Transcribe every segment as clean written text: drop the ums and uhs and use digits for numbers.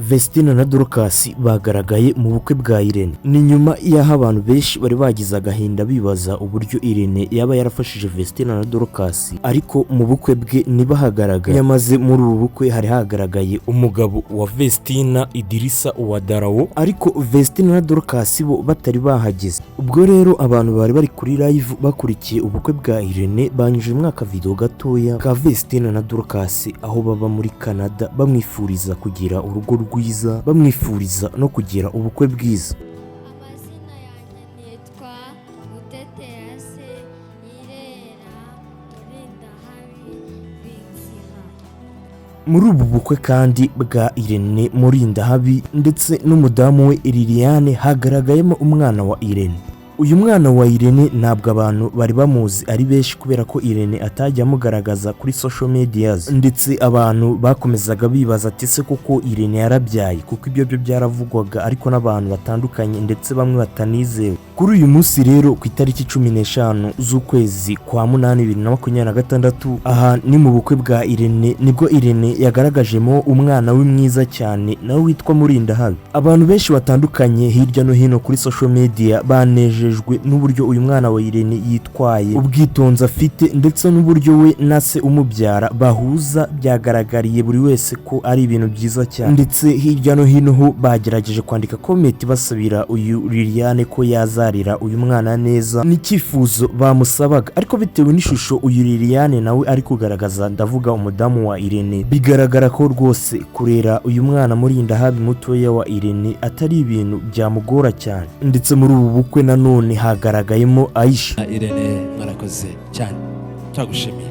Vestine na Dorcas bagaragaye mu bukwe bwa Irene. Ni nyuma y'aho abantu benshi bari bagize agahinda bibaza uburyo Irene yaba yarafashije Vestine na Dorcas, ariko mu bukwe bwe ntibahagaragaye. Nyamaze muri ubu bukwe hari hagaragaye umugabo wa Vestine, Idirisa wa Darawo, ariko Vestine na Dorcas bo batari bahageze. Ubwo rero abantu bari bari kuri live bakurikiye ubukwe bwa Irene banyuje mwaka video gatoya ka Vestine na Dorcas aho baba muri Canada, bamwifuriza kugira urugo rwiza, bamwifuriza no kugira ubukwe bwiza. Muri ubu bukwe kandi bwa Irene Murindahabi ndetse n'umudamu we Liliane hagaragayemo umwana wa Irene. Uyu mwana wa Irene ntabwo abantu bari bamuzi ari benshi kubera ko Irene atajya amugaragaza kuri social medias, ndetse abantu bakomezaga bibaza ati se koko Irene yarabyaye, kuko ibyo byo byaravugwaga ariko n'abantu batandukanye ndetse bamwe batanizewe. Kuri uyu munsi rero ku itariki 15 z'ukwezi kwa 8 2026, aha ni mu bukwe bwa Irene nibwo Irene yagaragajemo umwana we mwiza cyane nawe witwa Murindahabi. Abantu benshi batandukanye hirya no hino kuri social media baneje n'uburyo uyu mwana wa Irene yitwaye, ubwitonzi afite ndetse n'uburyo we na se umubyara bahuza, byagaragariye buri wese ko ari ibintu byiza cyane. Ndetse hirya no hino ho bagerageje kwandika comment basabira uyu Liliane ko yazarira uyu mwana neza, n'icyifuzo bamusabaga. Ariko bitewe n'ishusho uyu Liliane nawe ari kugaragaza, ndavuga umudamu wa Irene, bigaragara ko rwose kurera uyu mwana Murindahabi mutoya wa Irene atari ibintu byamugora cyane. Ndetse muri ubu bukwe nanone hagaragayemo Aisha. Irene mwarakoze cyane, turagushimiye.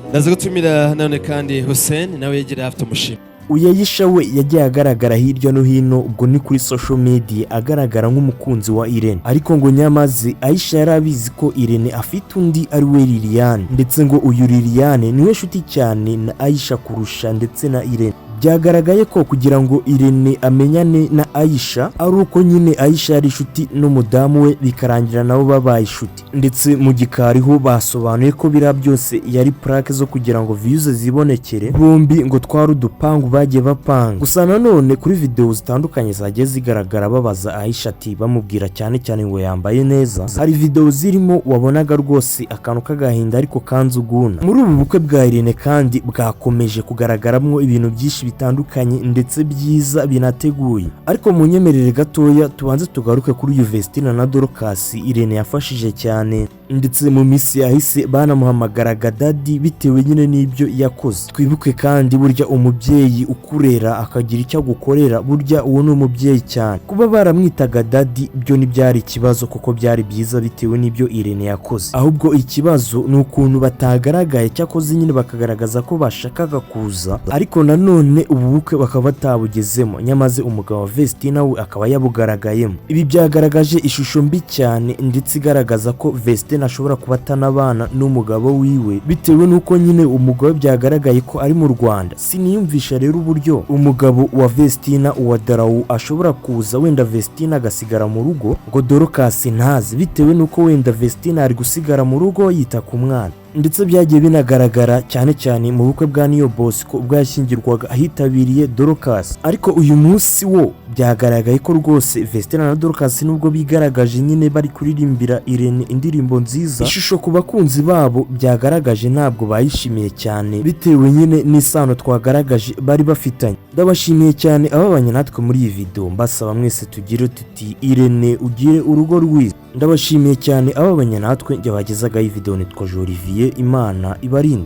Ndaza gutumira none kandi Hussein nawe yagira afite umushimwe. Uyu Aisha we yagiye agaragara hirya no hino, ubwo ni kuri social media agaragara nk'umukunzi wa Irene, ariko ngo nyamaze Aisha yarabizi ko Irene afite undi ari we Liliane, ndetse ngo uyu Liliane niwe nshuti cyane na Aisha kurusha ndetse na Irene. Byagaragaye ko kugira ngo Irene amenyane na Aisha ari uko nyine Aisha yari inshuti n'umudamu we, bikarangira nabo babaye inshuti. Ndetse mu gikari ho basobanuye ko bira byose yari plaque zo kugira ngo views zibonekere, bombi ngo twari udupangu bagiye bapanga. Gusa nanone kuri video zitandukanye zagiye zigaragara babaza Aisha ati bamubwira cyane cyane ngo yambaye neza, hari video zirimo wabonaga rwose akantu k'agahinda ariko kanze uguna. Muri ubu bukwe bwa Irene kandi bwakomeje kugaragaramo ibintu byinshi bitandukanye ndetse byiza binateguye, ariko mu nyemerere gatoya tubanze tugaruke kuri uyu Vestine na Dorcas Irene yafashije cyane, ndetse mu minsi yahise banamuhamagaraga dadi bitewe nyine n'ibyo yakoze. Twibuke kandi burya umubyeyi ukurera akagira icyo agukorera, burya uwo ni umubyeyi cyane. Kuba baramwitaga dadi byo ntibyari ikibazo kuko byari byiza bitewe n'ibyo Irene yakoze, ahubwo ikibazo ni ukuntu batagaragaye, cyakoze nyine bakagaragaza ko bashakaga kuza, ariko nanone ubu bukwe bakaba batabugezemo, nyamaze umugabo wa Vestine we akaba yabugaragayemo. Ibi byagaragaje ishusho mbi cyane ndetse igaragaza ko Vestine ashobora kuba atanabana n'umugabo wiwe, bitewe n'uko nyine umugabo byagaragaye ko ari mu Rwanda. Siniyumvisha rero uburyo umugabo wa Vestine wa Darawo ashobora kuza wenda Vestine agasigara mu rugo ngo Dorcas ntazi, bitewe n'uko wenda Vestine ari gusigara mu rugo yita ku mwana. Ndetse byagiye binagaragara cyane cyane mu bukwe bwa Niyo Bosco ubwo yashyingirwaga ahitabiriye Dorcas, ariko uyu munsi wo byagaragaye ko rwose Vestine na Dorcas nubwo bigaragaje nyine bari kuririmbira Irene indirimbo nziza, ishusho ku bakunzi babo byagaragaje ntabwo bayishimiye cyane, bitewe nyine n'isano twagaragaje bari bafitanye. Ndabashimiye cyane ababanye natwe muri iyi video, mbasaba mwese tugire tuti Irene ugire urugo rwiza. Ndabashimiye cyane ababanye natwe, njye bagezaga iyi video nitwa Olivier, Imana ibarinde.